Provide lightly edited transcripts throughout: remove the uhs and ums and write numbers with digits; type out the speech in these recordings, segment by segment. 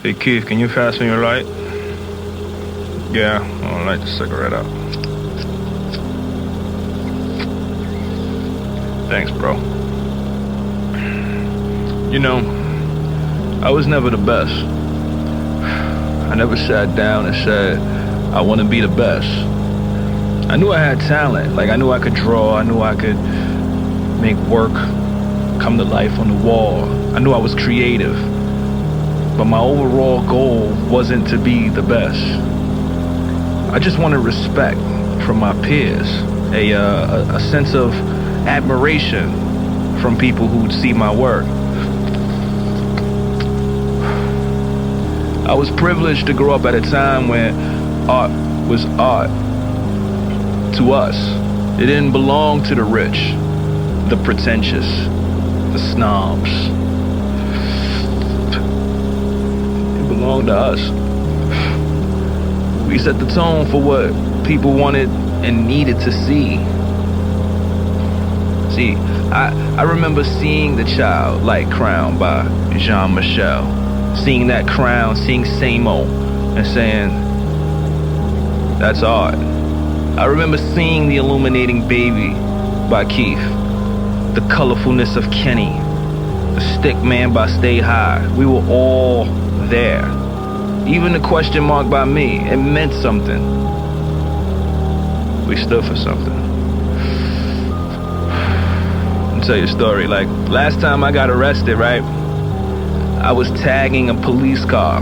Hey Keith, can you pass me your light? Yeah, I'll light the cigarette up. Thanks, bro. You know, I was never the best. I never sat down and said, I want to be the best. I knew I had talent. Like, I knew I could draw. I knew I could make work come to life on the wall. I knew I was creative. But my overall goal wasn't to be the best. I just wanted respect from my peers, a sense of admiration from people who'd see my work. I was privileged to grow up at a time when art was art to us. It didn't belong to the rich, the pretentious, the snobs. It belonged to us. We set the tone for what people wanted and needed to see. See, I remember seeing The Child, like Crown by Jean-Michel. Seeing that crown, seeing Samo, and saying, that's art. I remember seeing The Illuminating Baby by Keith, the colorfulness of Kenny, the Stick Man by Stay High. We were all there. Even the question mark by me, it meant something. We stood for something. I'll tell you a story. Like, last time I got arrested, right? I was tagging a police car.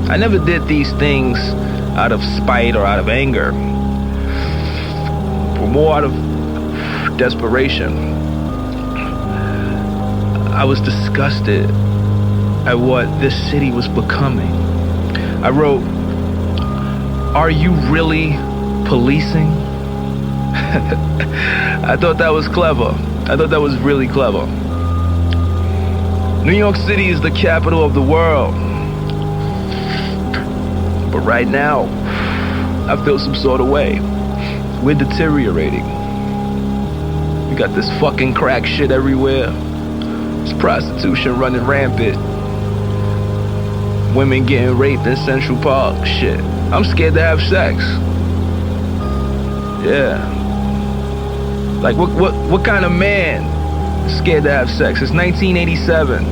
I never did these things out of spite or out of anger, but more out of desperation. I was disgusted at what this city was becoming. I wrote, "Are you really policing?" I thought that was clever. I thought that was really clever. New York City is the capital of the world. But right now, I feel some sort of way. We're deteriorating. We got this fucking crack shit everywhere. There's prostitution running rampant. Women getting raped in Central Park. Shit. I'm scared to have sex. Yeah. Like, what kind of man is scared to have sex? It's 1987,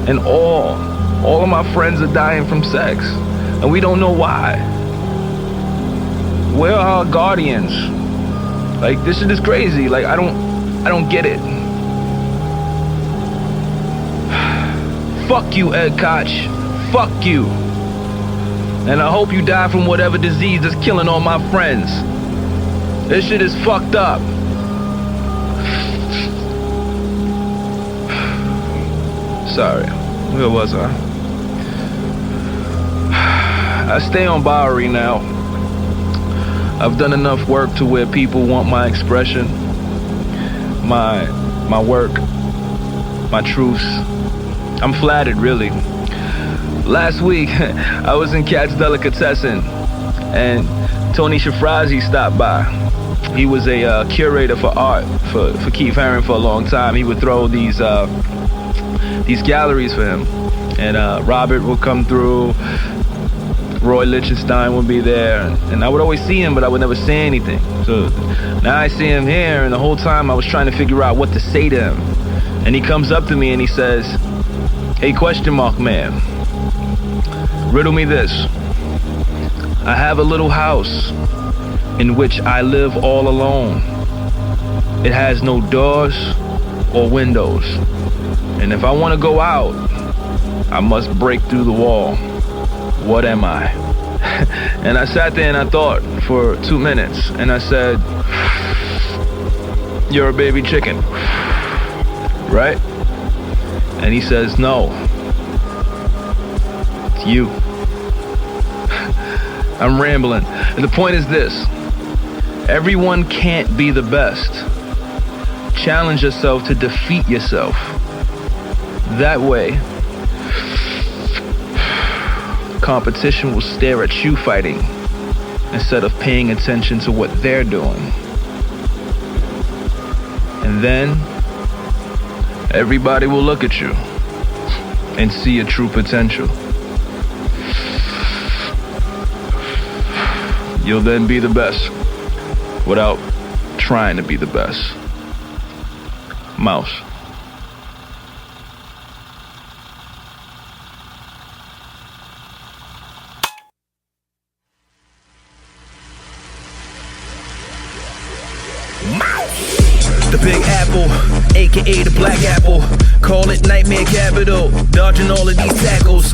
and all of my friends are dying from sex, and we don't know why. Where are our guardians? Like, this shit is crazy. Like, I don't get it. Fuck you, Ed Koch. Fuck you. And I hope you die from whatever disease is killing all my friends. This shit is fucked up. Sorry, where was I? I stay on Bowery now. I've done enough work to where people want my expression, my work, my truths. I'm flattered, really. Last week, I was in Cat's Delicatessen, and Tony Shafrazi stopped by. He was a curator for art for Keith Haring for a long time. He would throw these galleries for him, and Robert would come through. Roy Lichtenstein would be there, and I would always see him, but I would never say anything. So now I see him here, and the whole time I was trying to figure out what to say to him. And he comes up to me and he says, "Hey, question mark man, riddle me this. I have a little house in which I live all alone. It has no doors or windows. And if I want to go out, I must break through the wall. What am I?" And I sat there and I thought for 2 minutes, and I said, "You're a baby chicken, right?" And he says, "No, it's you." I'm rambling. And the point is this: everyone can't be the best. Challenge yourself to defeat yourself. That way, competition will stare at you fighting instead of paying attention to what they're doing. And then everybody will look at you and see your true potential. you'll then be the best without trying to be the best. MauSe. The Big Apple, aka the Black Apple. Call it Nightmare Capital. Dodging all of these tackles.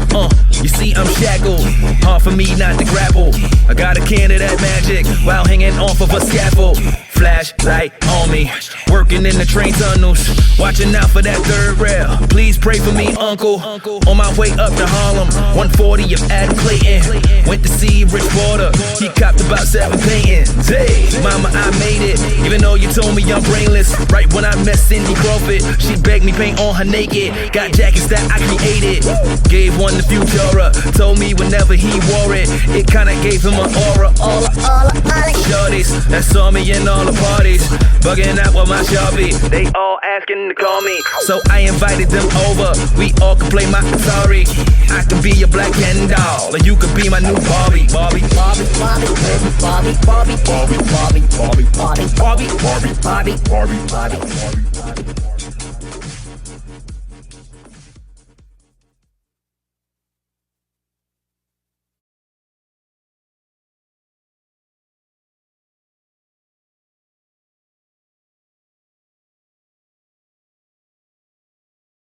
You see, I'm shackled. Hard for me not to grapple. I got a can of that magic while hanging off of a scaffold. Flashlight on me, working in the train tunnels, watching out for that third rail. Please pray for me, uncle. On my way up to Harlem, 140 of Adam Clayton. Went to see Rich Porter, he copped about 7 paintings. Hey, mama, I made it, even though you told me I'm brainless. Right when I met Cindy Crawford, she begged me paint on her naked. Got jackets that I created, gave one to Futura. Told me whenever he wore it, it kinda gave him an aura. All shorties that saw me in all the parties, bugging out with my Sharpie. They all asking to call me, so I invited them over. We all could play my Atari. I could be your Black Ken doll, and you could be my new Barbie. Barbie, Barbie, Barbie, Barbie, Barbie, Barbie, Barbie, Barbie, Barbie, Barbie, Barbie, Barbie, Barbie, Barbie, Barbie, Barbie.